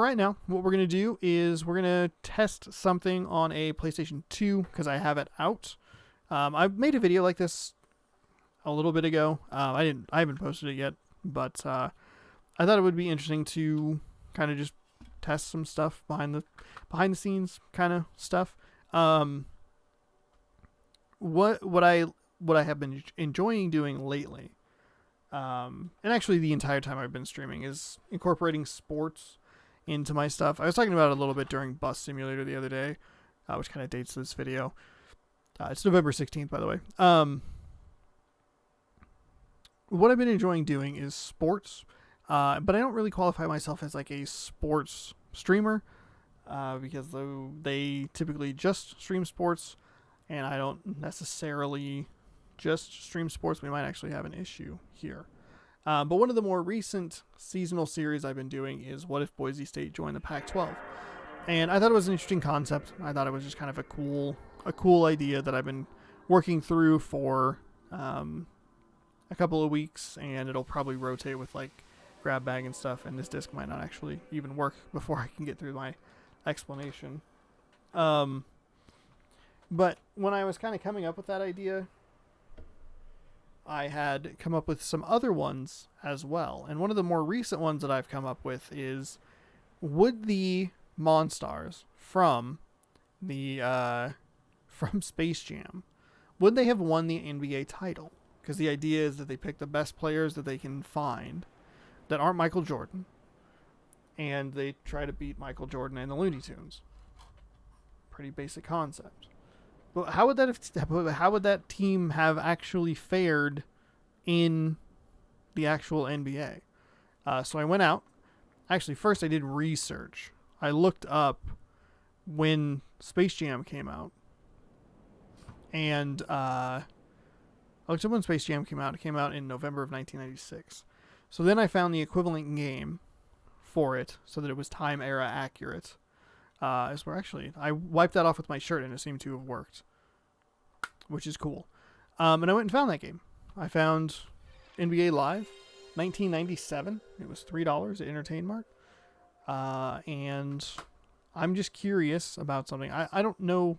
right now, what we're going to do is we're going to test something on a PlayStation 2 because I have it out. I made a video like this a little bit ago. I haven't posted it yet, but I thought it would be interesting to kind of just test some stuff behind the scenes kind of stuff. What I have been enjoying doing lately, and actually the entire time I've been streaming, is incorporating sports into my stuff. I was talking about it a little bit during Bus Simulator the other day, which kind of dates this video. It's November 16th, by the way. What I've been enjoying doing is sports, but I don't really qualify myself as like a sports streamer, because they typically just stream sports, and I don't necessarily just stream sports. We might actually have an issue here. But one of the more recent seasonal series I've been doing is What If Boise State Joined the Pac-12? And I thought it was an interesting concept. I thought it was just kind of a cool idea that I've been working through for a couple of weeks, and it'll probably rotate with like grab bag and stuff, and this disc might not actually even work before I can get through my explanation. But when I was kind of coming up with that idea, I had come up with some other ones as well. And one of the more recent ones that I've come up with is, would the Monstars from Space Jam, would they have won the NBA title? Because the idea is that they pick the best players that they can find that aren't Michael Jordan, and they try to beat Michael Jordan and the Looney Tunes. Pretty basic concept. But how would that team have actually fared in the actual NBA? So I went out. Actually, first I did research. I looked up when Space Jam came out. And I looked up when Space Jam came out. It came out in November of 1996. So then I found the equivalent game for it so that it was time era accurate. I wiped that off with my shirt and it seemed to have worked, which is cool. And I went and found that game. I found NBA Live, 1997. It was $3 at Entertain Mart. And I'm just curious about something. I don't know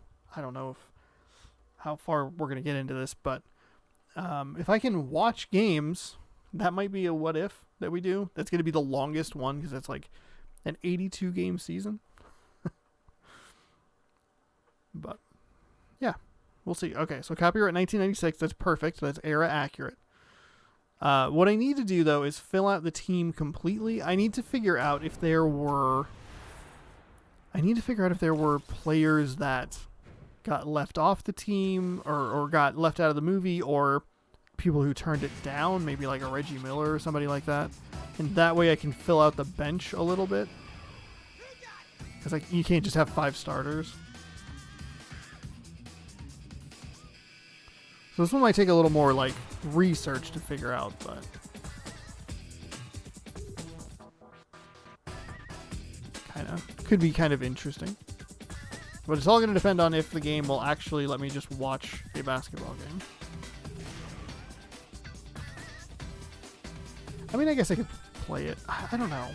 how far we're going to get into this, but if I can watch games, that might be a what if that we do. That's going to be the longest one because it's like an 82 game season. But yeah, we'll see. Okay, so copyright 1996. That's perfect. That's era accurate. What I need to do though is fill out the team completely. I need to figure out if there were players that got left off the team or got left out of the movie, or people who turned it down, maybe like a Reggie Miller or somebody like that. And that way I can fill out the bench a little bit. Because like you can't just have 5 starters. So this one might take a little more like research to figure out, but could be kind of interesting. But it's all going to depend on if the game will actually let me just watch a basketball game. I mean, I guess I could play it. I don't know.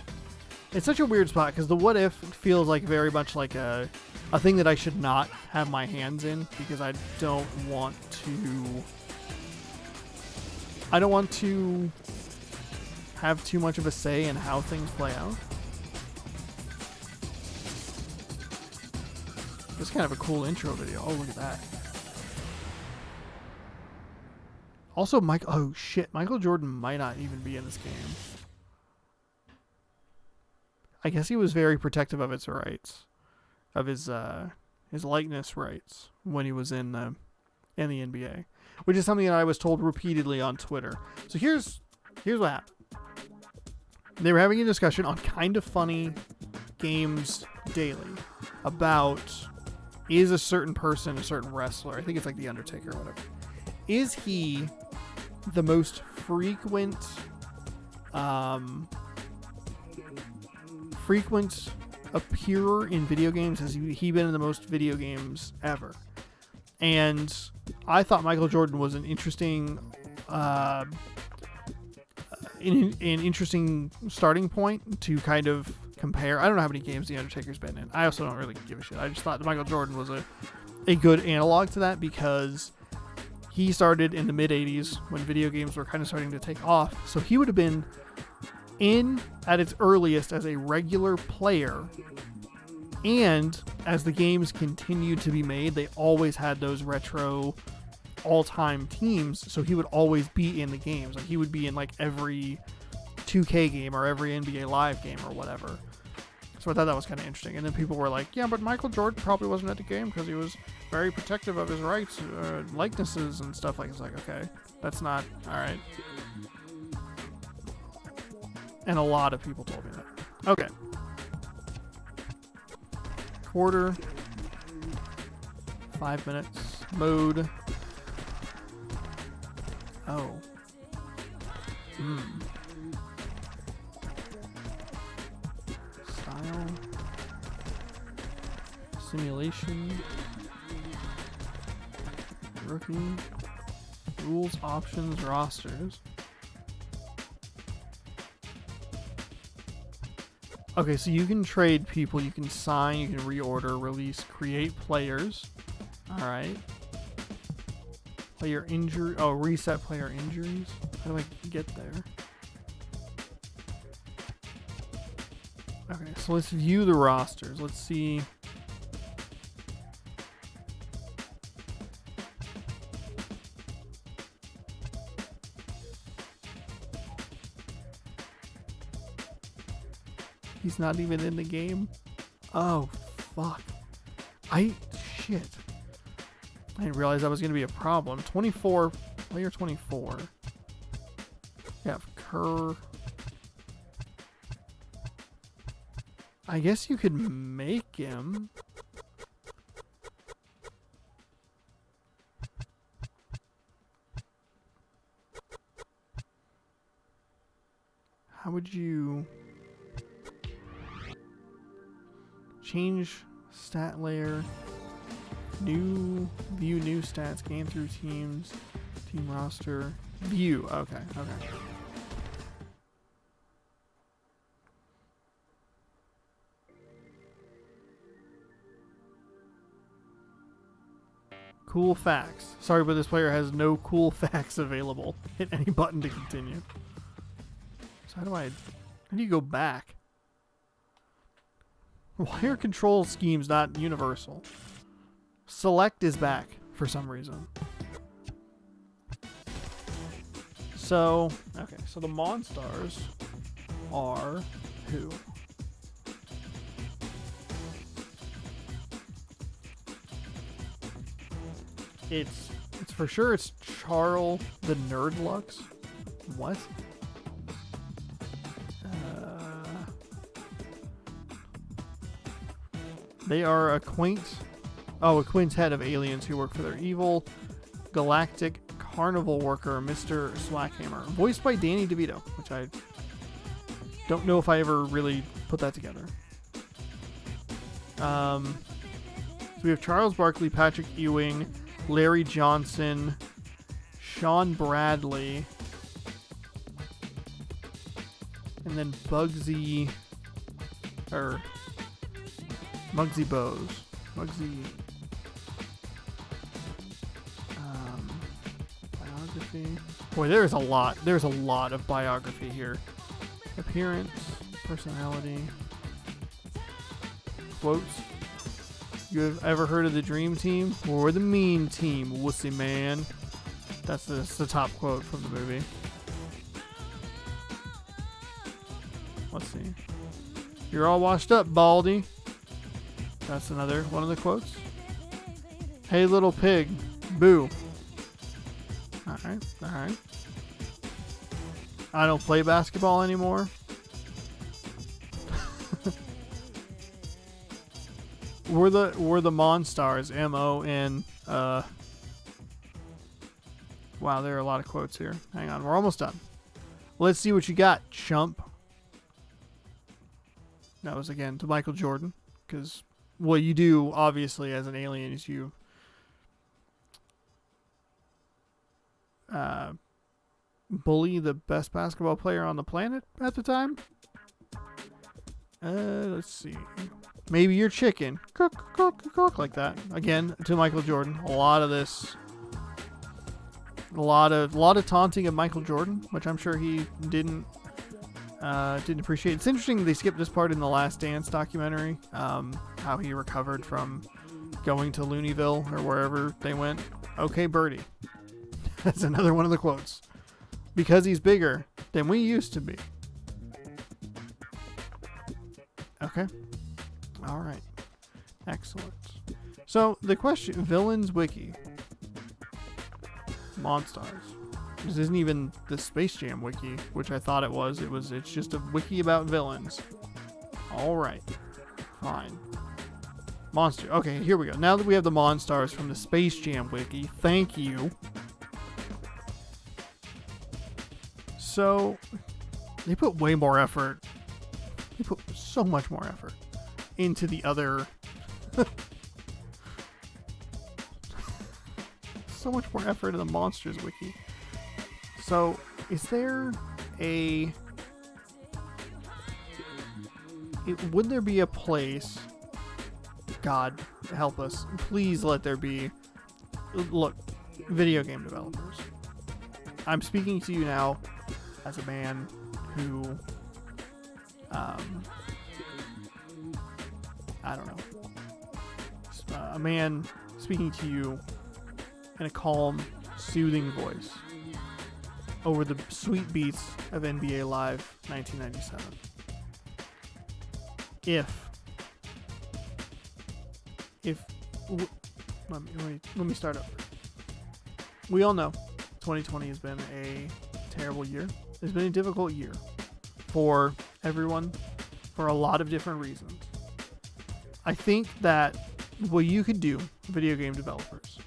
It's such a weird spot because the what if feels like very much like a thing that I should not have my hands in because I don't want to have too much of a say in how things play out. It's kind of a cool intro video. Oh, look at that. Also, Michael Jordan might not even be in this game. I guess he was very protective of its rights, of his likeness rights when he was in the NBA, which is something that I was told repeatedly on Twitter. So here's what happened. They were having a discussion on Kind of Funny Games Daily about, is a certain person a certain wrestler? I think it's like The Undertaker or whatever. Is he the most frequent appearer in video games? Has he been in the most video games ever? And I thought Michael Jordan was an interesting an interesting starting point to kind of compare. I don't know how many games The Undertaker's been in. I also don't really give a shit. I just thought Michael Jordan was a good analog to that because he started in the mid 80s when video games were kind of starting to take off. So he would have been in at its earliest as a regular player. And as the games continued to be made, they always had those retro all-time teams. So he would always be in the games. Like he would be in like every 2K game or every NBA Live game or whatever. So I thought that was kind of interesting. And then people were like, yeah, but Michael Jordan probably wasn't at the game because he was very protective of his rights, likenesses and stuff. Like, it's like, okay, that's not, all right. And a lot of people told me that. Okay. Quarter. 5 minutes. Mode. Oh. Style. Simulation. Rookie. Rules, options, rosters. Okay, so you can trade people, you can sign, you can reorder, release, create players. Alright. Player injury. Oh, reset player injuries. How do I get there? Okay, so let's view the rosters. Let's see. He's not even in the game. Oh, fuck. Shit. I didn't realize that was going to be a problem. 24, player 24. We have Kerr. I guess you could make him. How would you change stat layer? New view new stats, game through teams, team roster, view. Okay. Cool facts. Sorry, but this player has no cool facts available. Hit any button to continue. So how do you go back? Why are control schemes not universal? Select is back for some reason. So, okay, so the Monstars are who? It's for sure it's Charles the Nerdlux. What? They are a quintet of aliens who work for their evil galactic carnival worker, Mr. Slackhammer, voiced by Danny DeVito, which I don't know if I ever really put that together. So we have Charles Barkley, Patrick Ewing, Larry Johnson, Sean Bradley, and then Muggsy Bowes. Biography. Boy, there's a lot. There's a lot of biography here. Appearance, personality, quotes. You have ever heard of the Dream Team or the Mean Team, wussy man? That's the top quote from the movie. Let's see. You're all washed up, Baldy. That's another one of the quotes. Hey, little pig. Boo. Alright. I don't play basketball anymore. We're the Monstars. M-O-N. Wow, there are a lot of quotes here. Hang on, we're almost done. Let's see what you got, chump. That was again to Michael Jordan, because what you do, obviously, as an alien is you bully the best basketball player on the planet at the time. Let's see. Maybe you're chicken. Cook, cook, cook, like that. Again, to Michael Jordan. A lot of this. A lot of taunting of Michael Jordan, which I'm sure he didn't appreciate. It's interesting they skipped this part in the Last Dance documentary. How he recovered from going to Looneyville or wherever they went. Okay, Birdie. That's another one of the quotes. Because he's bigger than we used to be. Okay. All right. Excellent. So the question, Villains Wiki. Monstars. This isn't even the Space Jam Wiki, which I thought it was. It's just a wiki about villains. All right. Fine. Monster. Okay, here we go. Now that we have the Monstars from the Space Jam Wiki, thank you. So, they put way more effort. They put so much more effort into the other. So much more effort in the Monsters Wiki. So, is there a... would there be a place... God, help us. Please let there be... Look, video game developers. I'm speaking to you now as a man who... I don't know. A man speaking to you in a calm, soothing voice over the sweet beats of NBA Live 1997. Let me start over. We all know 2020 has been a terrible year. It's been a difficult year for everyone for a lot of different reasons. I think that what you could do, video game developers,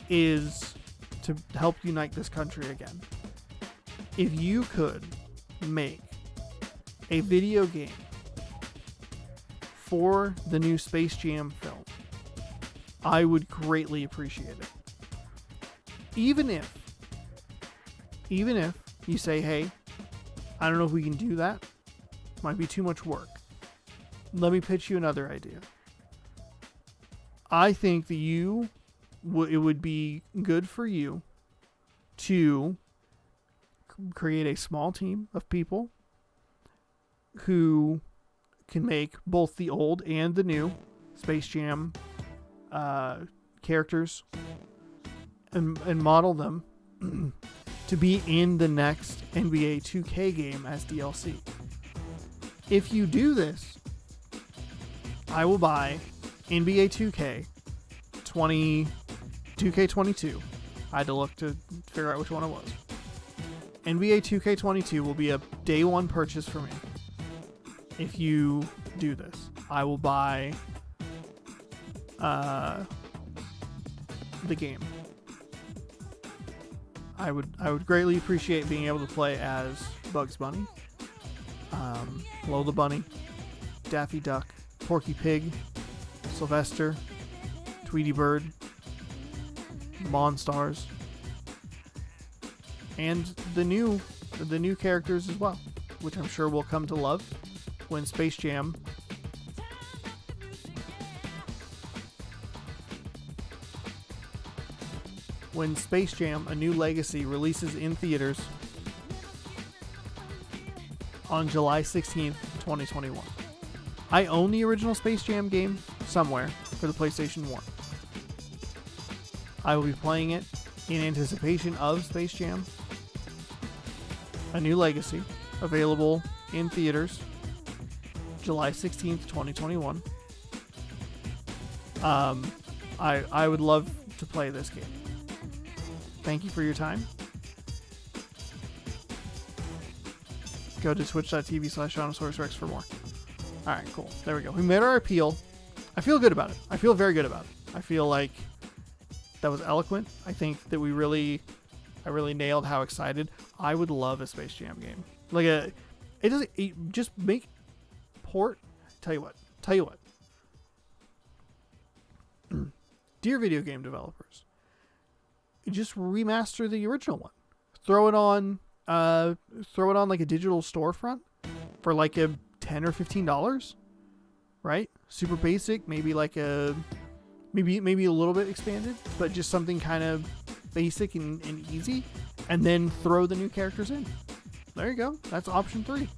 is to help unite this country again. If you could make a video game for the new Space Jam film, I would greatly appreciate it. Even if you say, hey, I don't know if we can do that. Might be too much work. Let me pitch you another idea. I think that it would be good for you to create a small team of people who can make both the old and the new Space Jam characters and model them to be in the next NBA 2K game as DLC. If you do this, I will buy NBA 2K22. I had to look to figure out which one it was. NBA 2K22 will be a day one purchase for me. If you do this, I will buy the game. I would greatly appreciate being able to play as Bugs Bunny, Lola Bunny, Daffy Duck, Porky Pig, Sylvester, Tweety Bird, Monstars, and the new characters as well, which I'm sure we'll come to love when Space Jam A New Legacy releases in theaters on July 16th, 2021. I own the original Space Jam game somewhere for the PlayStation 1. I will be playing it in anticipation of Space Jam A New Legacy, available in theaters July 16th, 2021. I would love to play this game. Thank you for your time. Go to twitch.tv/ShaunosaurusRex for more. Alright, cool. There we go. We made our appeal. I feel good about it. I feel very good about it. I feel like that was eloquent. I think that I really nailed how excited. I would love a Space Jam game. Just make port. Tell you what. Dear video game developers, just remaster the original one. Throw it on like a digital storefront for like a $10 or $15, right? Super basic, maybe like maybe a little bit expanded, but just something kind of basic and easy, and then throw the new characters in. There you go. That's option 3. Look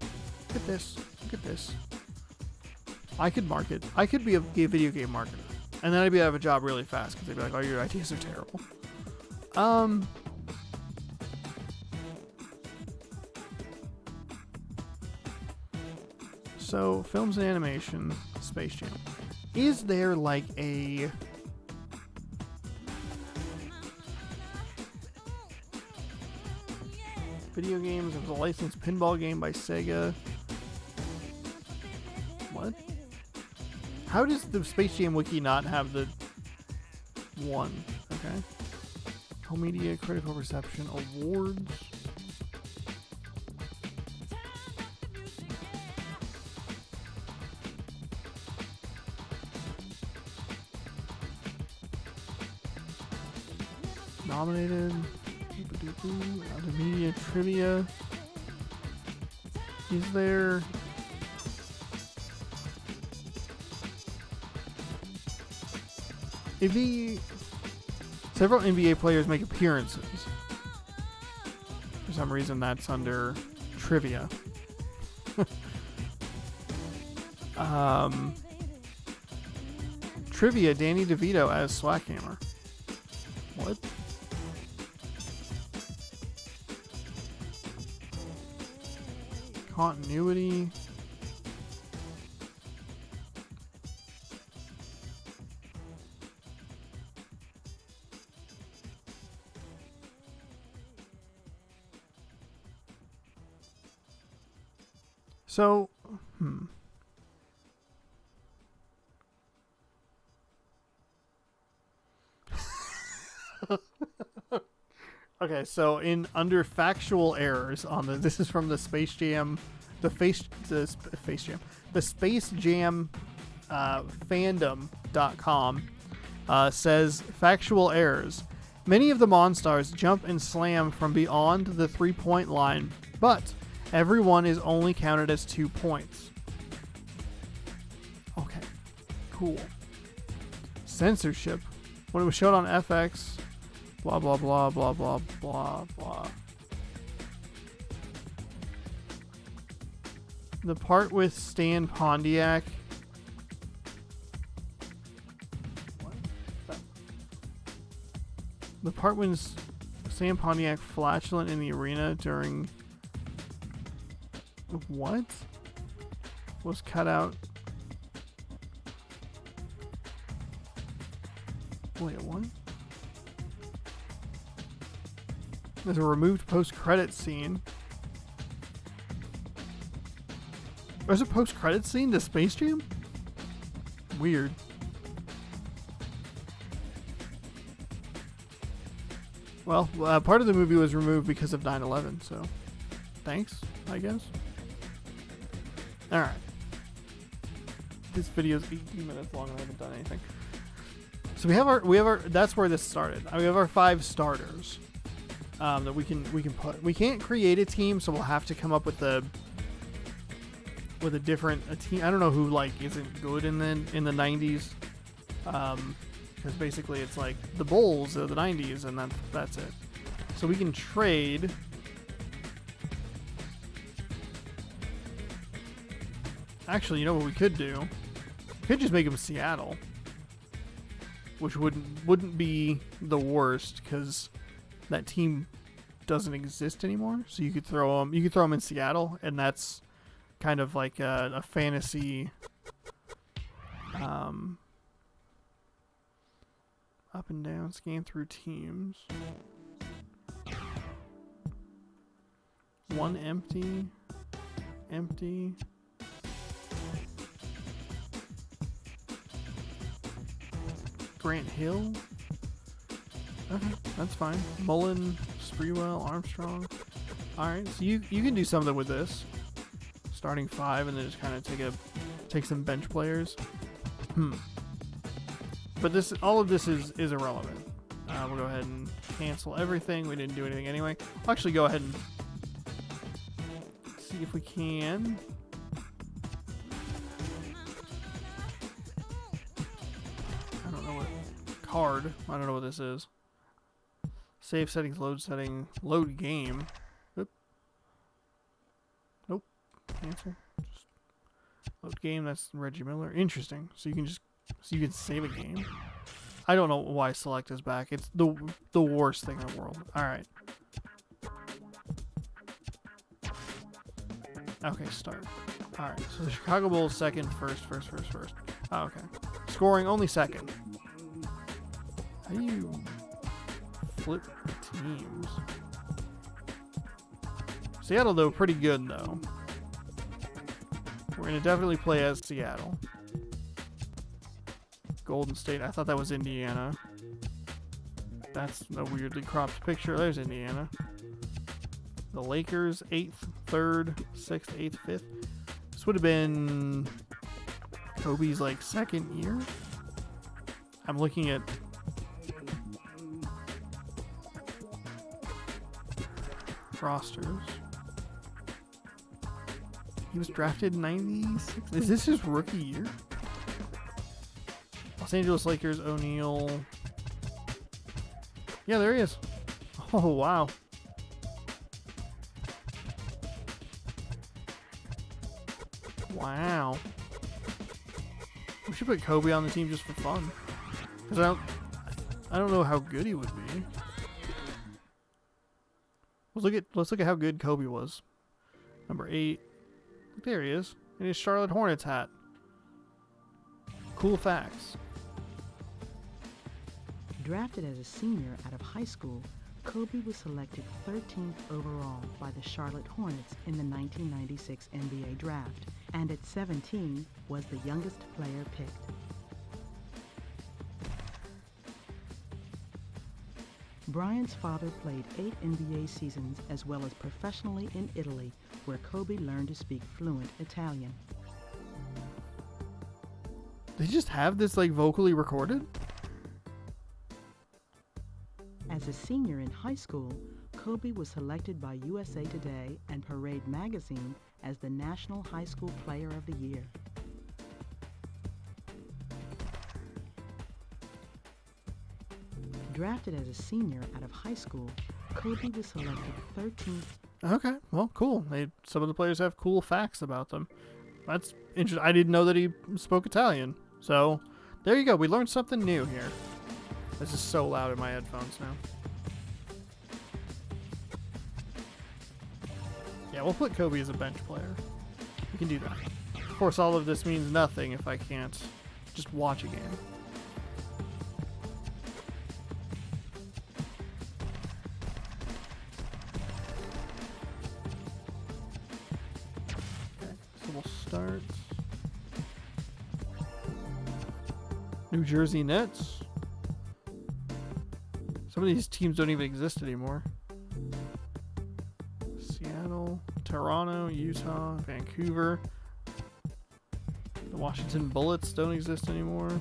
at this. Look at this. I could market. I could be a video game marketer, and then I'd be out of a job really fast because they'd be like, "Oh, your ideas are terrible." So, films and animation, Space Jam. Is there like a... video games? It was a licensed pinball game by Sega. What? How does the Space Jam wiki not have the one? Okay. Home Media Critical Reception Awards. Nominated. Other media trivia. Is there... Several NBA players make appearances. For some reason, that's under trivia. Trivia, Danny DeVito as Slackhammer. What? Continuity. So, okay, so under factual errors on this is from the Space Jam, the Space Jam fandom.com says factual errors. Many of the Monstars jump and slam from beyond the 3-point line, but everyone is only counted as 2 points. Okay, cool. Censorship. When it was showed on FX, blah, blah, blah, blah, blah, blah, blah. The part with Stan Pontiac. What? The part when Stan Pontiac flatulent in the arena during... What? Was cut out. Wait, what? There's a removed post-credit scene. There's a post-credit scene to Space Jam? Weird. Well, part of the movie was removed because of 9/11, so thanks, I guess. Alright. This video is 18 minutes long and I haven't done anything. So we have our that's where this started. We have our 5 starters that we can put. We can't create a team, so we'll have to come up with a team. I don't know who like isn't good in the 90s. Because basically it's like the Bulls of the 90s and that's it. So we can trade. Actually, you know what we could do? We could just make them Seattle, which wouldn't be the worst because that team doesn't exist anymore. So you could throw them in Seattle, and that's kind of like a fantasy. Up and down, scan through teams. 1 empty. Grant Hill. Okay, that's fine. Mullen, Sprewell, Armstrong. All right, so you can do something with this. Starting 5 and then just kind of take some bench players. But all of this is irrelevant. We'll go ahead and cancel everything. We didn't do anything anyway. I'll actually go ahead and see if we can card. I don't know what this is. Save settings, load setting, load game. Oop. Nope. Cancel. Just load game. That's Reggie Miller. Interesting. So you can save a game. I don't know why select is back. It's the worst thing in the world. All right. Okay, start. All right. So the Chicago Bulls second, first. Oh, okay. Scoring only second. How do you flip teams? Seattle, though, pretty good, though. We're going to definitely play as Seattle. Golden State. I thought that was Indiana. That's a weirdly cropped picture. There's Indiana. The Lakers, 8th, 3rd, 6th, 8th, 5th. This would have been Kobe's, like, second year. I'm looking at rosters. He was drafted in 96. Is this his rookie year? Los Angeles Lakers, O'Neal. Yeah, there he is. Oh, wow. Wow. We should put Kobe on the team just for fun. Because I don't know how good he would be. Let's look at how good Kobe was. Number 8. There he is. In his Charlotte Hornets hat. Cool facts. Drafted as a senior out of high school, Kobe was selected 13th overall by the Charlotte Hornets in the 1996 NBA Draft, and at 17 was the youngest player picked. Bryant's father played 8 NBA seasons as well as professionally in Italy, where Kobe learned to speak fluent Italian. They just have this like vocally recorded? As a senior in high school, Kobe was selected by USA Today and Parade magazine as the National High School Player of the Year. Drafted as a senior out of high school, Kobe was selected 13th. Okay, well, cool. Some of the players have cool facts about them. That's interesting. I didn't know that he spoke Italian. So, there you go. We learned something new here. This is so loud in my headphones now. Yeah, we'll put Kobe as a bench player. We can do that. Of course, all of this means nothing if I can't just watch a game. Okay, so we'll start. New Jersey Nets. Some of these teams don't even exist anymore. Seattle, Toronto, Utah, Vancouver. The Washington Bullets don't exist anymore.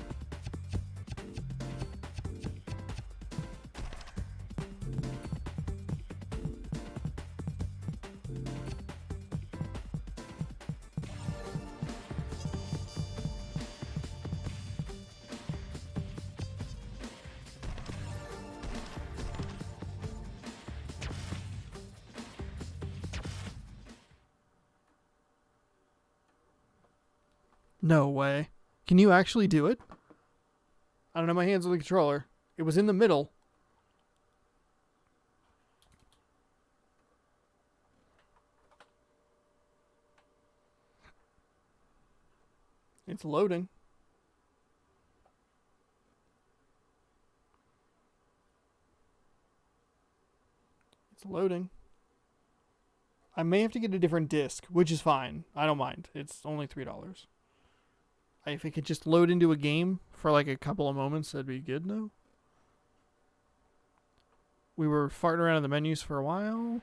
No way. Can you actually do it? I don't have my hands on the controller. It was in the middle. It's loading. It's loading. I may have to get a different disc, which is fine. I don't mind. It's only $3. If it could just load into a game for like a couple of moments, that'd be good, no? We were farting around in the menus for a while.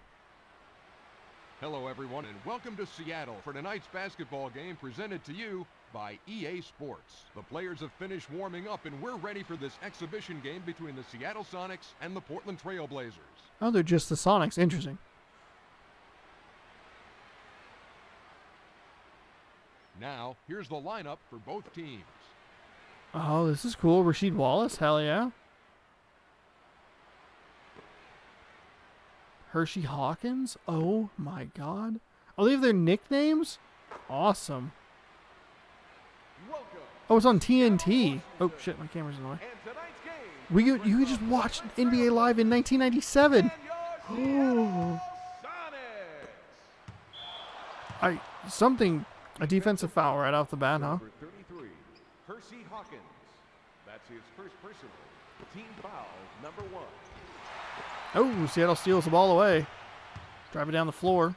Hello, everyone, and welcome to Seattle for tonight's basketball game presented to you by EA Sports. The players have finished warming up, and we're ready for this exhibition game between the Seattle Sonics and the Portland Trail Blazers. Oh, they're just the Sonics. Interesting. Now, here's the lineup for both teams. Oh, this is cool. Rasheed Wallace. Hell yeah. Hershey Hawkins. Oh my god. Oh, they have their nicknames? Awesome. Oh, it's on TNT. Oh shit, my camera's in the way. You could just watch NBA Live in 1997. Oh. A defensive foul right off the bat, huh? 33, Hershey Hawkins. That's his first personal. Team foul number 1. Oh, Seattle steals the ball away. Drive it down the floor.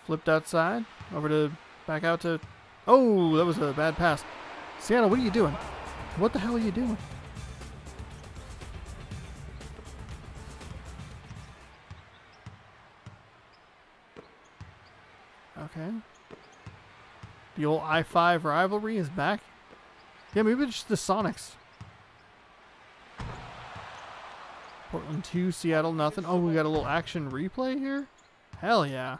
Flipped outside. Back out to... Oh, that was a bad pass. Seattle, what are you doing? What the hell are you doing? Okay. The old I-5 rivalry is back. Yeah, maybe it's just the Sonics. Portland 2, Seattle nothing. Oh, we got a little action replay here? Hell yeah.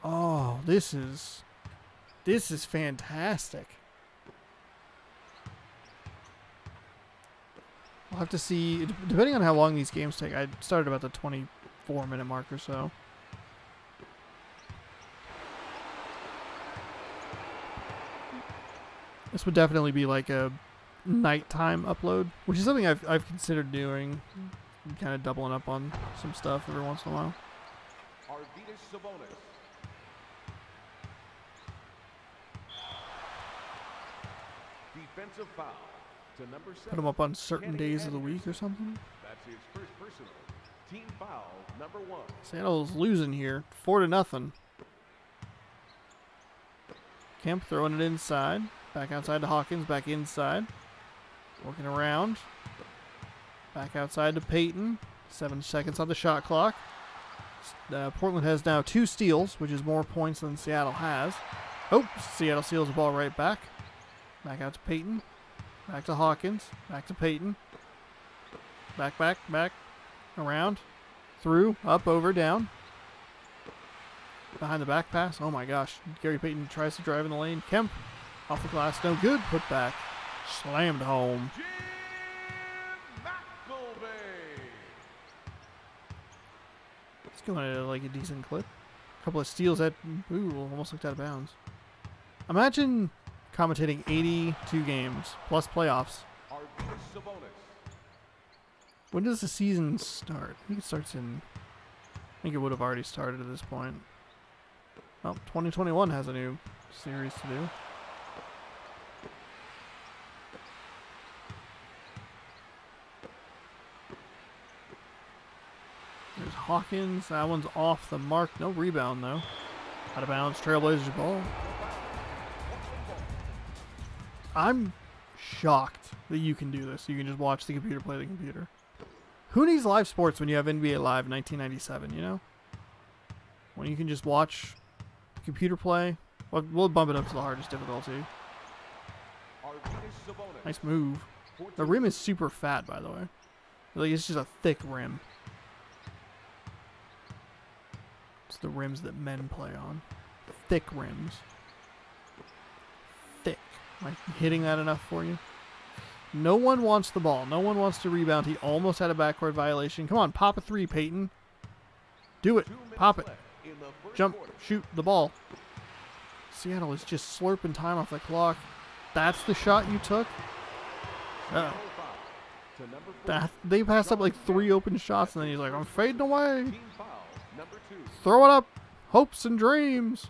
Oh, this is fantastic. We'll have to see, depending on how long these games take. I started about the 24-minute mark or so. This would definitely be like a nighttime upload, which is something I've considered doing, kind of doubling up on some stuff every once in a while. Defensive foul to number 7. Put them up on certain days of the week or something. That's his first personal. Team foul number 1. Seattle's losing here, 4-0. Kemp throwing it inside. Back outside to Hawkins, back inside. Working around. Back outside to Peyton. 7 seconds on the shot clock. Portland has now 2 steals, which is more points than Seattle has. Oh, Seattle steals the ball right back. Back out to Peyton. Back to Hawkins. Back to Peyton. Back. Around. Through. Up, over, down. Behind the back pass. Oh my gosh. Gary Payton tries to drive in the lane. Kemp off the glass. No good. Put back. Slammed home. It's going at like a decent clip. A couple of steals that almost looked out of bounds. Imagine commentating 82 games plus playoffs. When does the season start? I think it starts in... I think it would have already started at this point. Well, 2021 has a new series to do. There's Hawkins. That one's off the mark. No rebound, though. Out of bounds. Trailblazers ball. I'm shocked that you can do this. You can just watch the computer play the computer. Who needs live sports when you have NBA Live 1997, you know? When you can just watch the computer play. Well, we'll bump it up to the hardest difficulty. Nice move. The rim is super fat, by the way. Like, it's just a thick rim. It's the rims that men play on. Thick rims. Thick. Am I hitting that enough for you? No one wants the ball. No one wants to rebound. He almost had a backcourt violation. Come on, pop a 3, Peyton. Do it. Pop it. Jump. Shoot the ball. Seattle is just slurping time off the clock. That's the shot you took? They passed up like 3 open shots, and then he's like, I'm fading away. Throw it up. Hopes and dreams.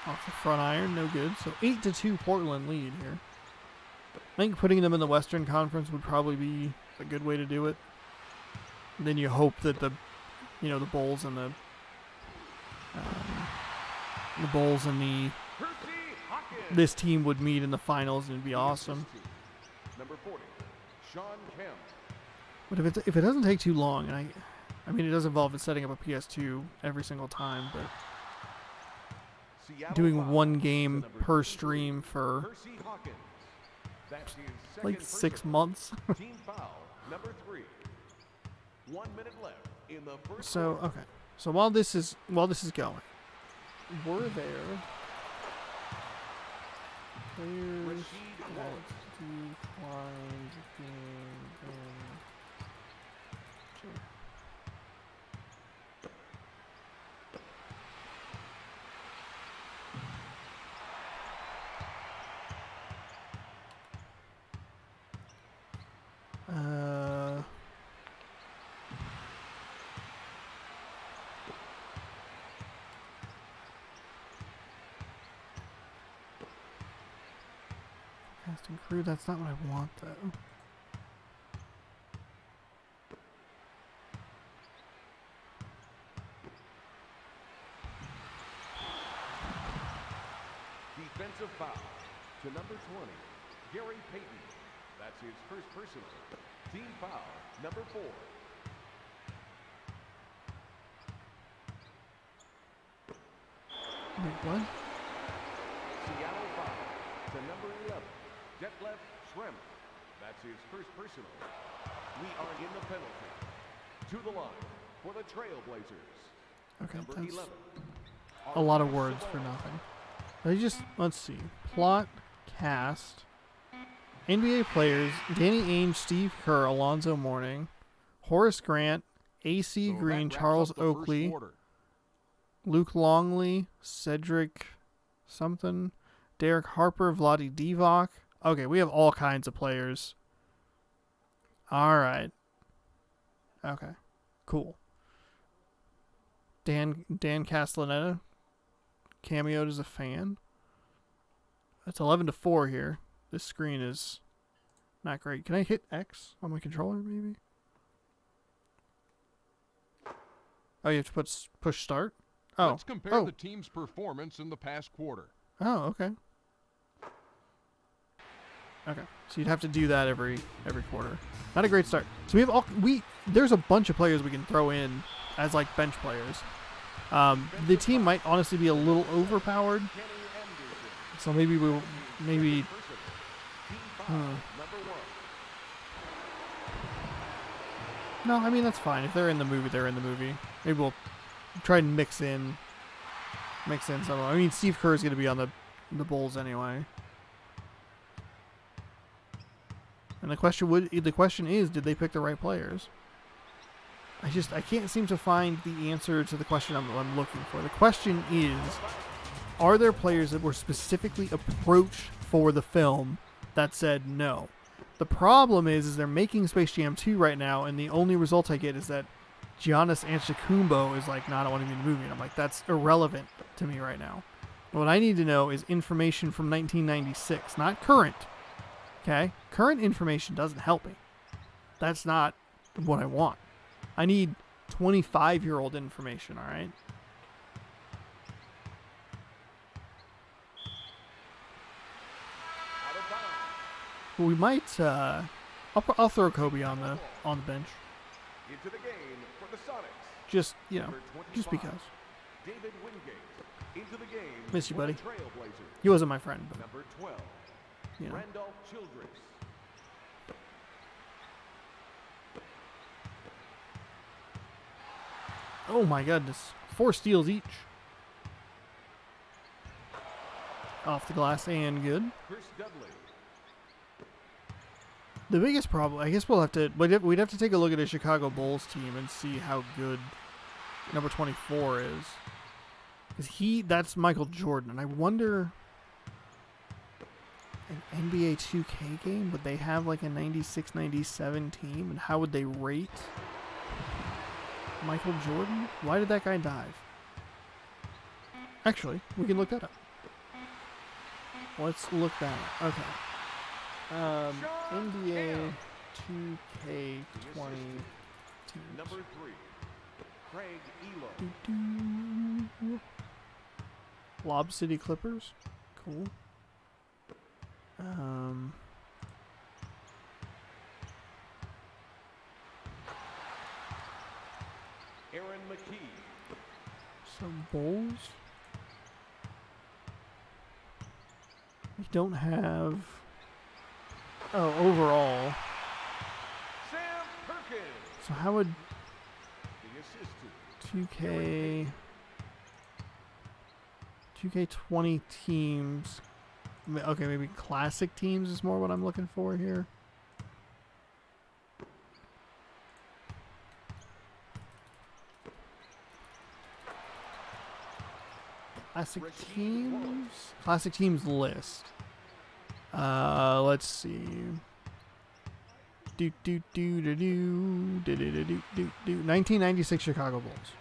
Off the front iron, no good. So 8-2 Portland lead here. I think putting them in the Western Conference would probably be a good way to do it. And then you hope that the Bulls and the this team would meet in the finals, and it'd be awesome. Number 40, Sean Kemp. But if it doesn't take too long, and I mean it does involve setting up a PS2 every single time, but doing one game per stream for That's his like second 6 personal. months. Team foul number 3. 1 minute left in the first So quarter. okay. So while this is going, were there players Rashid that Wallace. declined being in? Cast and crew. That's not what I want, though. Defensive foul to number 20, Gary Payton. That's his first personal. Team foul number 4. Wait, what? Seattle foul to number 11, Detlef Schrempf. That's his first personal. We are in the penalty. To the line for the Trailblazers. Okay, Number that's 11. a lot of words for nothing. Let's see. Plot, cast, NBA players: Danny Ainge, Steve Kerr, Alonzo Mourning, Horace Grant, AC So Green, that wraps Charles up the first Oakley, quarter. Luke Longley, Cedric something, Derek Harper, Vlade Divac. Okay, we have all kinds of players. All right. Okay. Cool. Dan Castellaneta cameoed as a fan. It's 11-4 here. This screen is not great. Can I hit X on my controller, maybe? Oh, you have to push start? Oh. Let's compare the team's performance in the past quarter. Oh, okay. Okay. So you'd have to do that every quarter. Not a great start. So there's a bunch of players we can throw in as like bench players. The team might honestly be a little overpowered. So maybe No, I mean that's fine. If they're in the movie, they're in the movie. Maybe we'll try and mix in some. I mean, Steve Kerr is going to be on the Bulls anyway. And the question is, did they pick the right players? I can't seem to find the answer to the question I'm looking for. The question is, are there players that were specifically approached for the film that said no? The problem is they're making Space Jam 2 right now, and the only result I get is that Giannis Antetokounmpo is like, no, I don't want to be in the movie. And I'm like, that's irrelevant to me right now. What I need to know is information from 1996, not current. Okay? Current information doesn't help me. That's not what I want. I need 25-year-old information, all right? We might. I'll throw Kobe on the bench. Into the game for the Sonics. Just just because. David Wingate into the game. Miss you, buddy. Trailblazers. He wasn't my friend, but Number 12, Randolph Childress. Oh my goodness, 4 steals each. Off the glass and good. Chris Dudley. The biggest problem, I guess we'd have to take a look at a Chicago Bulls team and see how good number 24 is. Because that's Michael Jordan. And I wonder, an NBA 2K game, would they have like a 96, 97 team? And how would they rate Michael Jordan? Why did that guy dive? Actually, we can look that up. Let's look that up. Okay. NBA 2K20 teams. Number 3, Craig Elo. Lob City Clippers. Cool. Aaron McKee. Some Bulls. We don't have Oh, overall. Sam Perkins. So how would The assist to 2K 2K20 teams? Okay, maybe classic teams is more what I'm looking for here. Classic teams? Classic teams list. Let's see. 1996 Chicago Bulls.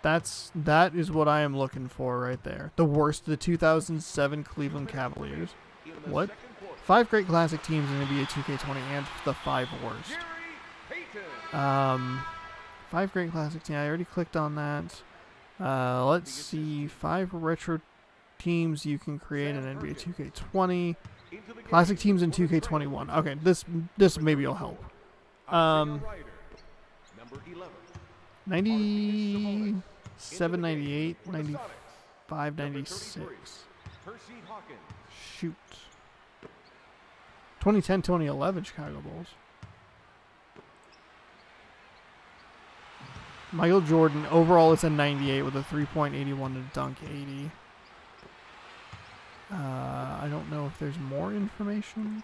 That is what I am looking for right there. The worst of the 2007 Cleveland Cavaliers. What? 5 great classic teams in NBA 2K20 and the 5 worst. 5 great classic teams. I already clicked on that. Let's see. 5 retro teams you can create in NBA 2K20. Classic teams in 2K21. Okay, this maybe will help. 97, 98, 95, 96. Shoot. 2010, 2011 Chicago Bulls. Michael Jordan, overall it's a 98 with a 3.81 and a dunk 80. I don't know if there's more information.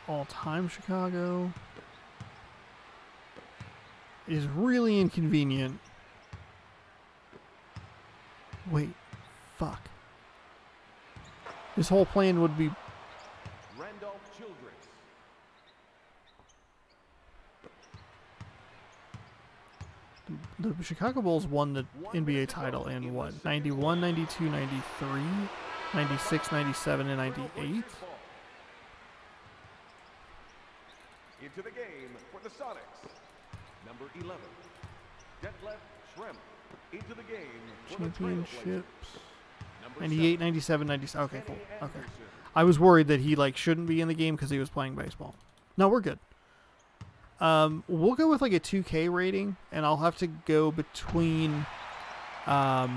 All-time Chicago. It is really inconvenient. Wait. Fuck. This whole plan would be... Randolph Childress. The Chicago Bulls won the NBA title in what? 91, 92, 93, 96, 97, and 98? Into the game for the Sonics. Number 11, Detlef Schrempf. Into the game for the Trailblazers. Championships. Number 98, 97, 97. Okay, cool. Okay. I was worried that he shouldn't be in the game because he was playing baseball. No, we're good. We'll go with like a 2K rating, and I'll have to go between. I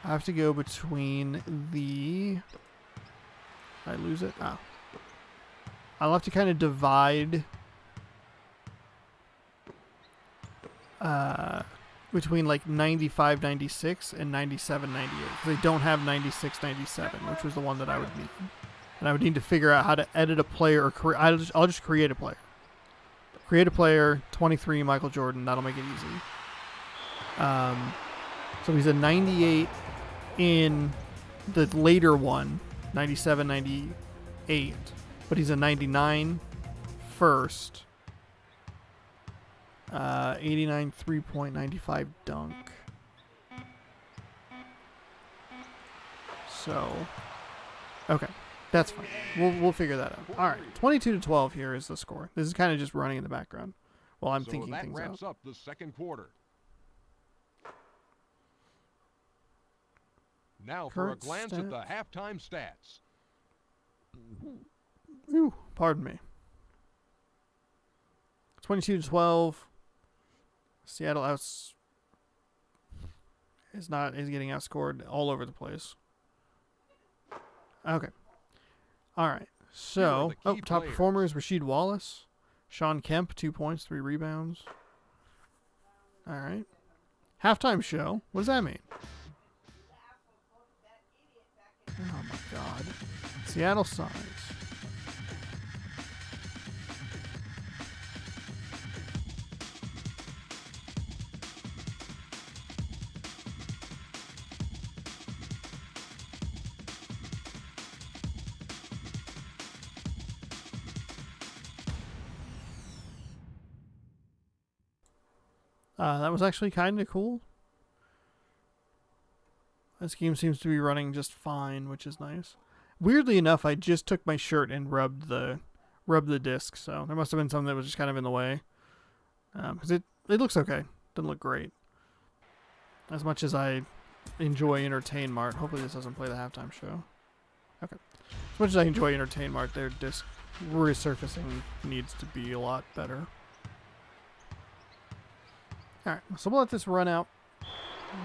have to go between the. Did I lose it? Oh. I'll have to kind of divide. Between like 95, 96 and 97, 98. Because they don't have 96, 97, which was the one that I would need. And I would need to figure out how to edit a player or I'll just create a player. Create a player, 23, Michael Jordan. That'll make it easy. So he's a 98 in the later one, 97, 98. But he's a 99 first. 89 3.95 dunk. So, okay, that's fine. We'll figure that out. All right, 22-12 here is the score. This is kind of just running in the background while I'm thinking things out. That wraps up the second quarter. Now for Current a glance at the halftime stats. Ooh, pardon me. 22-12. Seattle is getting outscored all over the place. Okay. All right. So, top performers: Rasheed Wallace, Sean Kemp, 2 points, 3 rebounds. All right. Halftime show. What does that mean? Oh my God. Seattle Sonics. That was actually kind of cool. This game seems to be running just fine, which is nice. Weirdly enough, I just took my shirt and rubbed the disc, so there must have been something that was just kind of in the way. Because it looks okay. Doesn't look great. As much as I enjoy Entertain Mart, hopefully this doesn't play the halftime show. Okay. As much as I enjoy Entertain Mart, their disc resurfacing needs to be a lot better. Alright, so we'll let this run out.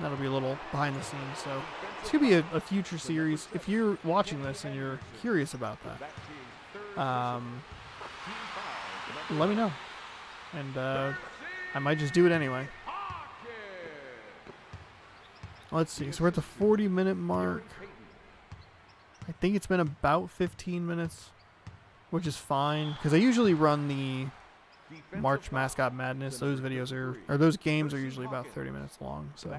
That'll be a little behind the scenes. So this could be a future series. If you're watching this and you're curious about that, let me know. And I might just do it anyway. Let's see. So we're at the 40-minute mark. I think it's been about 15 minutes, which is fine. Because I usually run the March Mascot Madness. Those videos or those games are usually about 30 minutes long. So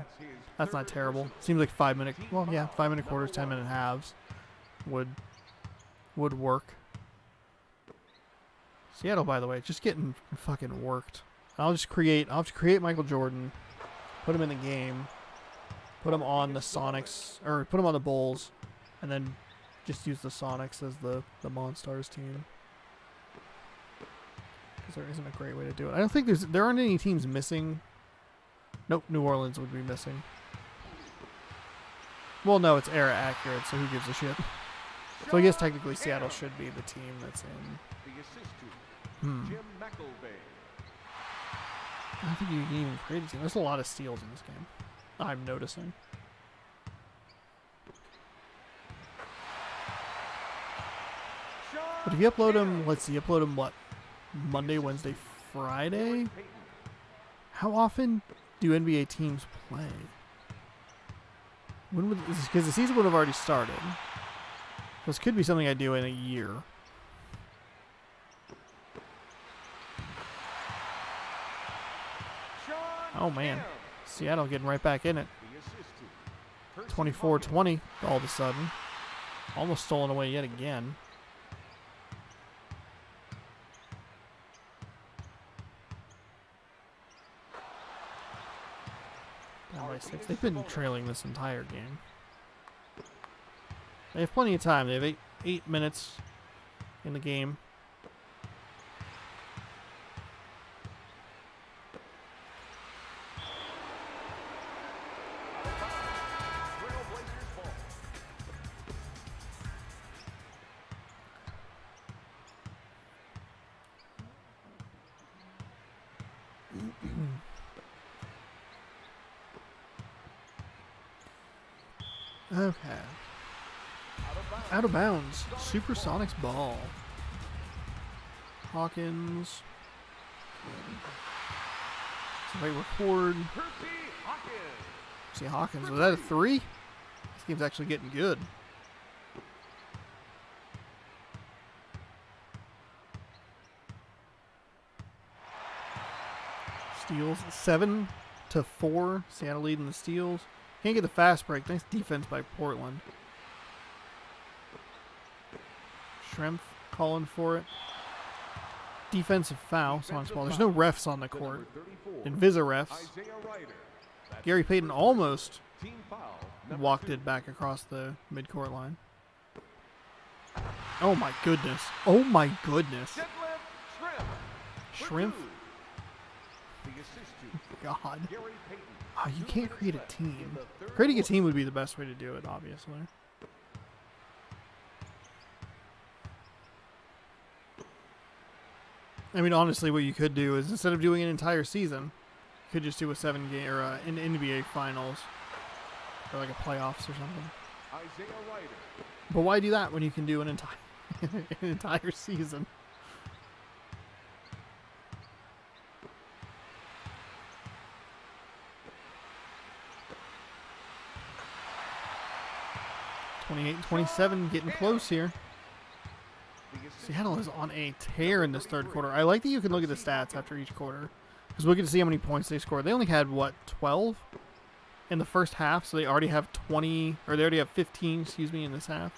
that's not terrible. Seems like 5-minute, well, yeah, 5-minute quarters, 10-minute halves would work. Seattle, by the way, just getting fucking worked. I'll have to create Michael Jordan, put him in the game, put him on the Sonics, or put him on the Bulls, and then just use the Sonics as the Monstars team. Because there isn't a great way to do it. I don't think there aren't any teams missing. Nope, New Orleans would be missing. Well, no, it's era accurate, so who gives a shit? So I guess technically Seattle should be the team that's in. I don't think you can even create a team. There's a lot of steals in this game. I'm noticing. But if you upload them, let's see, upload them what? Monday, Wednesday, Friday? How often do NBA teams play? When would, because the season would have already started. This could be something I do in a year. Oh man, Seattle getting right back in it. 24-20 all of a sudden. Almost stolen away yet again. Down by 6. They've been trailing this entire game. They have plenty of time. They have 8 minutes in the game. Okay. Out of bounds. Supersonics ball. Hawkins. Somebody record. See Hawkins. Was that a 3? This game's actually getting good. Steals 7-4. Seattle leading the steals. Can't get the fast break. Nice defense by Portland. Shrimp calling for it. Defensive foul. Sonics ball. There's no refs on the court. Invisa refs. Gary Payton almost walked it back across the midcourt line. Oh my goodness. Oh my goodness. Shrimp. God. Oh, you can't create a team. Creating a team would be the best way to do it, obviously. I mean, honestly, what you could do is instead of doing an entire season, you could just do a 7-game or an NBA Finals or like a playoffs or something. But why do that when you can do an entire season? (28-27), getting close here. Seattle is on a tear in this third quarter. I like that you can look at the stats after each quarter, because we get to see how many points they scored. They only had, what, 12 in the first half, so they already have 20, or they already have 15, excuse me, in this half.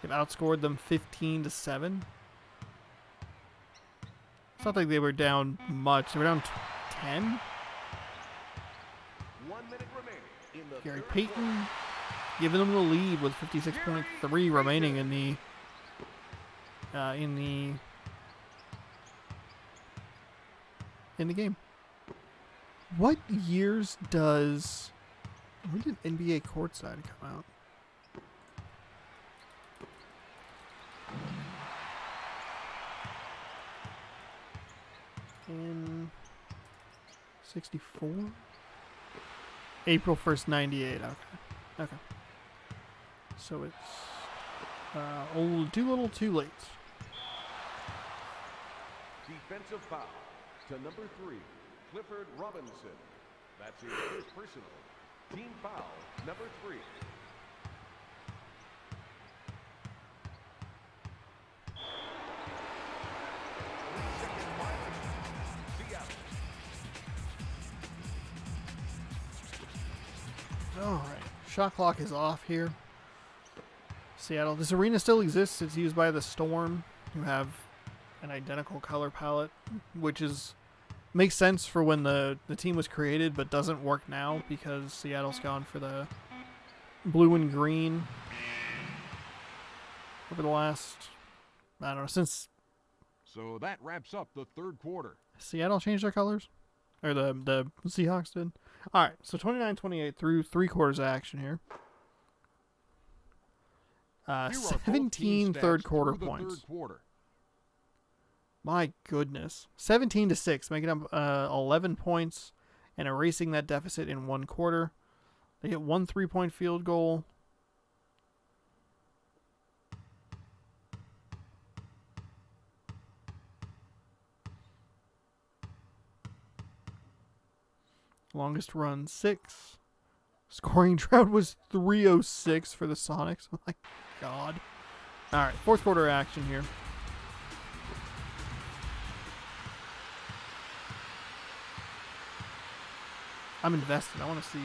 They've outscored them 15-7. It's not like they were down much. They were down 10. Gary Payton giving them the lead with 56.3 remaining in the game. What years does... When did NBA Courtside come out? In 64? April 1st, 98. Okay. Okay. So it's too little, too late. Defensive foul to number 3, Clifford Robinson. That's his first personal. Team foul, number 3. Alright. Shot clock is off here. Seattle. This arena still exists. It's used by the Storm, who have an identical color palette, which makes sense for when the team was created, but doesn't work now because Seattle's gone for the blue and green over the last, I don't know, since So that wraps up the third quarter. Seattle changed their colors, or the Seahawks did. All right, so 29-28 through 3 quarters of action here. Here are both 17 team third stats quarter through the points. third quarter. My goodness. 17-6, making up 11 points and erasing that deficit in 1 quarter. They hit 1 3-point field goal. Longest run 6. Scoring drought was 306 for the Sonics. Oh my god. All right, fourth quarter action here. I'm invested. I want to see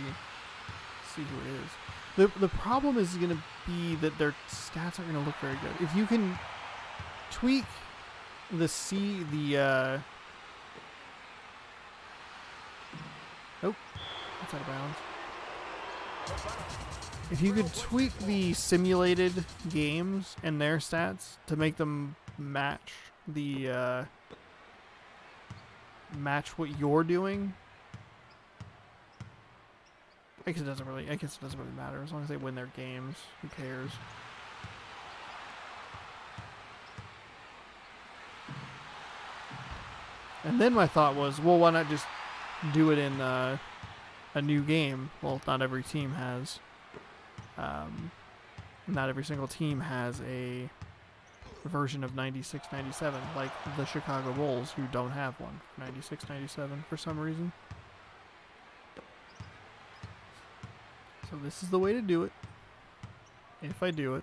who it is. The problem is going to be that their stats aren't going to look very good. If you can tweak oh, that's out of bounds. If you could tweak the simulated games and their stats to make them match match what you're doing, I guess it doesn't really matter as long as they win their games. Who cares? And then my thought was, well, why not just do it in a new game? Well, not every team has. Not every single team has a version of 96-97, like the Chicago Bulls, who don't have one. 96-97 for some reason. So this is the way to do it. If I do it.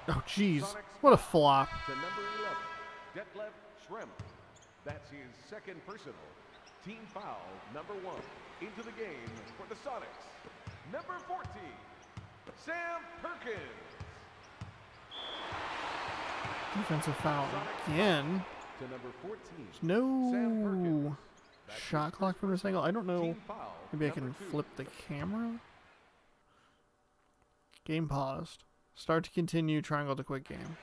Oh, jeez. What a flop. To number 11, Detlef Schrempf. That's his second personal. Team foul, number 1. Into the game for the Sonics. Number 14, Sam Perkins. Defensive foul again. To number 14, There's Sam no Perkins. That's shot his clock first from this angle. I don't know. Team foul, Maybe I number can 2. flip the camera. Game paused. Start to continue. Triangle to quit game.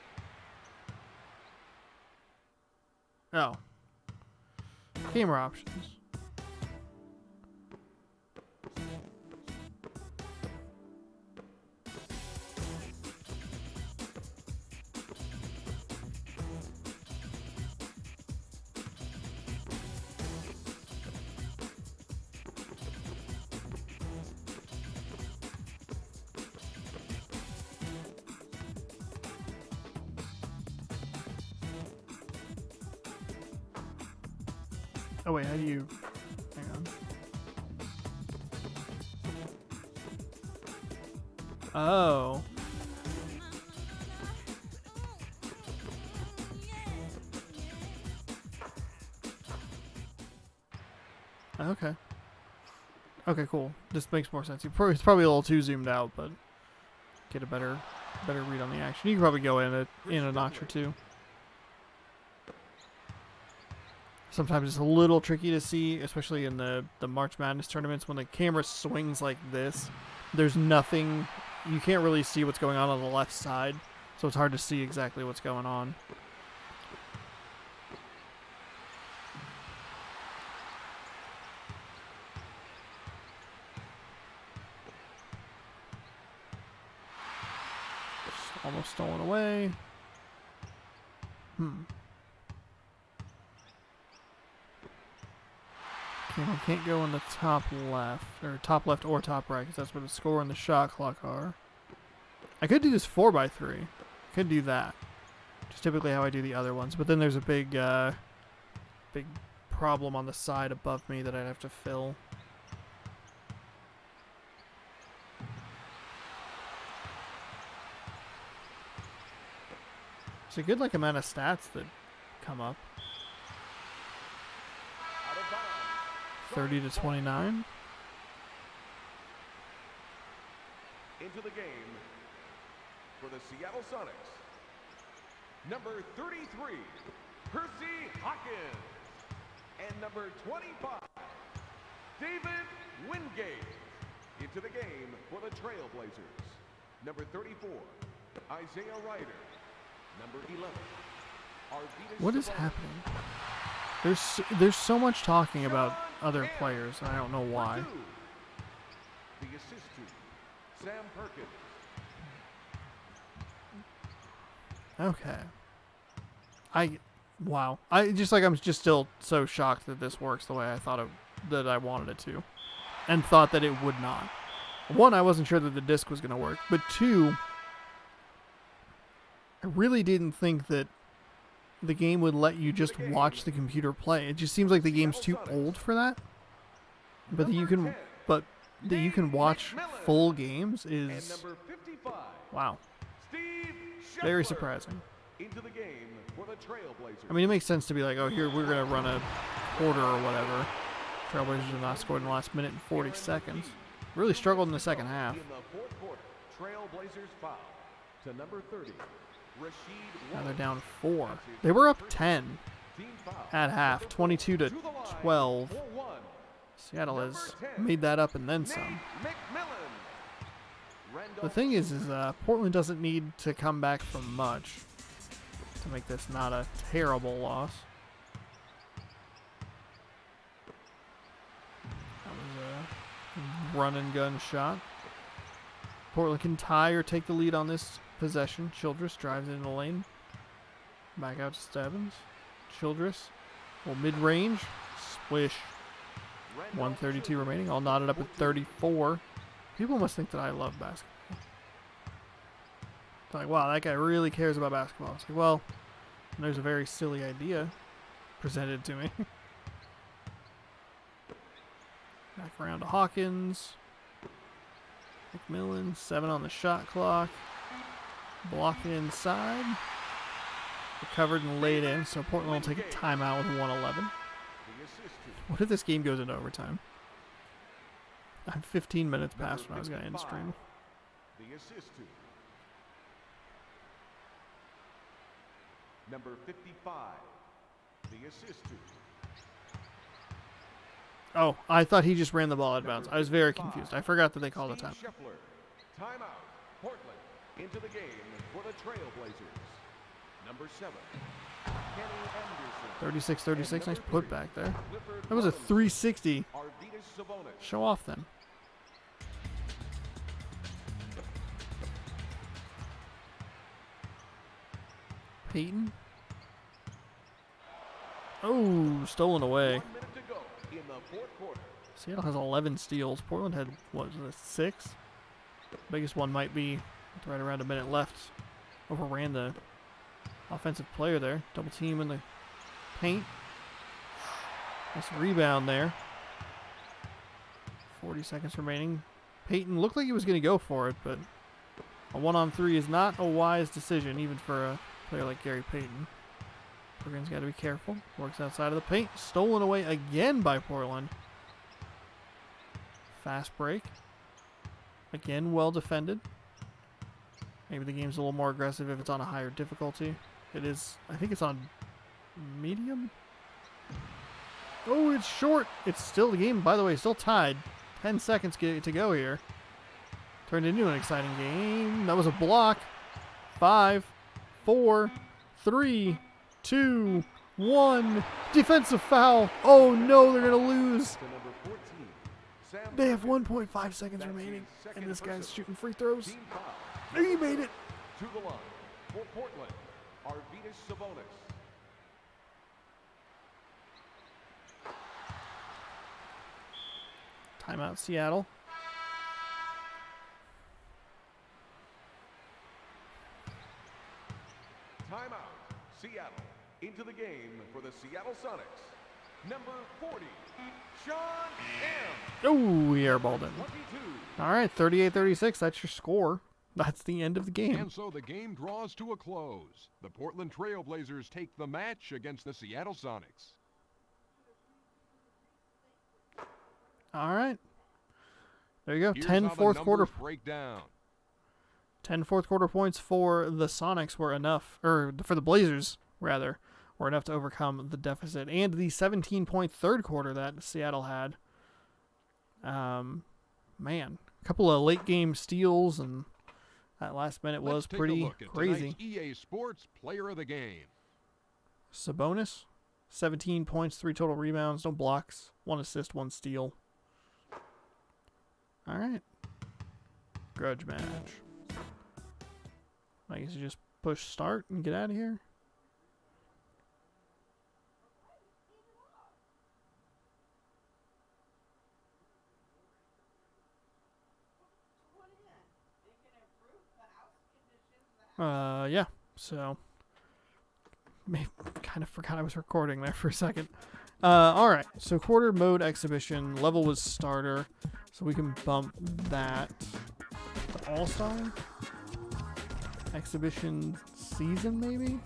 Oh. Camera options. Oh wait, how do you... Hang on. Oh. Okay. Okay, cool. This makes more sense. It's probably a little too zoomed out, but get a better read on the action. You can probably go in a notch or two. Sometimes it's a little tricky to see, especially in the March Madness tournaments when the camera swings like this. There's nothing, you can't really see what's going on the left side, so it's hard to see exactly what's going on. Almost stolen away. I can't go on the top left or top right because that's where the score and the shot clock are. I could do this 4x3. Could do that. Just typically how I do the other ones. But then there's a big problem on the side above me that I'd have to fill. It's a good amount of stats that come up. 30 to 29. Into the game for the Seattle Sonics, number 33, Percy Hawkins, and number 25, David Wingate. Into the game for the Trailblazers, number 34, Isaiah Ryder, number 11, Arvidas. What is happening? There's so much talking about other players, and I don't know why. The assist to Sam Perkins. Okay. Wow. I'm just still so shocked that this works the way I thought that I wanted it to, and thought that it would not. One, I wasn't sure that the disc was going to work, but two, I really didn't think that the game would let you just watch the computer play. It just seems like the game's too old for that. But that you can watch full games is, wow, very surprising. Into the game for the Trailblazers. I mean, it makes sense to be like, oh, here, we're going to run a quarter or whatever. Trailblazers have not scored in the last minute and 40 seconds. Really struggled in the second half. In the fourth quarter, Trailblazers foul to number 30, Rashid. Now they're down 4. They were up 10 at half, 22 to 12. Seattle has made that up and then some. The thing is Portland doesn't need to come back from much to make this not a terrible loss. That was a run and gun shot. Portland can tie or take the lead on this possession. Childress drives into the lane. Back out to Stebbins. Childress. Well, mid-range. Swish. 132 remaining. All knotted up at 34. People must think that I love basketball. They're like, wow, that guy really cares about basketball. It's like, well, there's a very silly idea presented to me. Back around to Hawkins. McMillan, 7 on the shot clock. Blocking inside. Recovered and laid in, so Portland will take a timeout with 1:11. What if this game goes into overtime? I'm 15 minutes past when I was going to end stream. The assist to number 55. The assist to. Oh, I thought he just ran the ball out of bounds. I was very confused. I forgot that they called a time. Timeout. Portland into the game for the Trailblazers. Number 7. Kenny Anderson. 36-36. Nice putback there. That was a 360. Show off then. Peyton. Oh, stolen away. 1 minute to go in the fourth quarter. Seattle has 11 steals. Portland had, what was it, 6? Biggest one might be right around a minute left. Overran the offensive player there. Double team in the paint. Nice rebound there. 40 seconds remaining. Peyton looked like he was going to go for it, but a 1-on-3 is not a wise decision, even for a player like Gary Payton. Portland's got to be careful. Works outside of the paint. Stolen away again by Portland. Fast break. Again, well defended. Maybe the game's a little more aggressive if it's on a higher difficulty. It is, I think it's on medium. Oh, it's short. It's still the game, by the way, still tied. 10 seconds to go here. Turned into an exciting game. That was a block. 5, 4, 3, 2, 1. Defensive foul. Oh no, they're going to lose. They have 1.5 seconds remaining, and this guy's shooting free throws. He made it. To the line for Portland, Arvidas Sabonis. Timeout, Seattle. Timeout, Seattle. Into the game for the Seattle Sonics. Number 40, Sean M. Oh, he airballed it. 22. All right, 38-36. That's your score. That's the end of the game. And so the game draws to a close. The Portland Trail Blazers take the match against the Seattle Sonics. All right. There you go. Here's 10 how the fourth quarter. numbers break down. 10 fourth quarter points for the Sonics were enough, or for the Blazers, rather, were enough to overcome the deficit. And the 17-point third quarter that Seattle had. Man, a couple of late game steals, and that last minute was Let's take pretty a look at crazy. tonight's EA Sports Player of the Game. Sabonis, 17 points, 3 total rebounds, no blocks, 1 assist, 1 steal. All right. Grudge match. I guess you just push start and get out of here. Yeah. So, kind of forgot I was recording there for a second. All right. So quarter mode exhibition level was starter, so we can bump that to all-star. Exhibition season, maybe?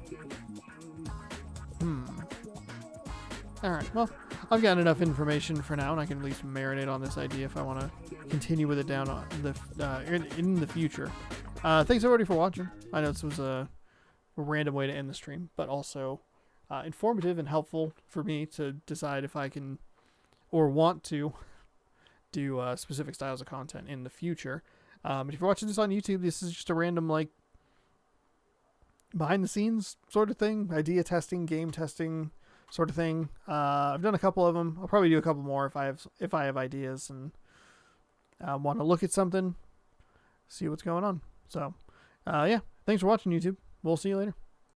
All right. Well, I've got enough information for now, and I can at least marinate on this idea if I want to continue with it down on the in the future. Thanks everybody for watching. I know this was a random way to end the stream, but also informative and helpful for me to decide if I can or want to do specific styles of content in the future. But if you're watching this on YouTube, this is just a random behind the scenes sort of thing, idea testing, game testing sort of thing. I've done a couple of them. I'll probably do a couple more if I have ideas and want to look at something, see what's going on. So, yeah, thanks for watching, YouTube. We'll see you later.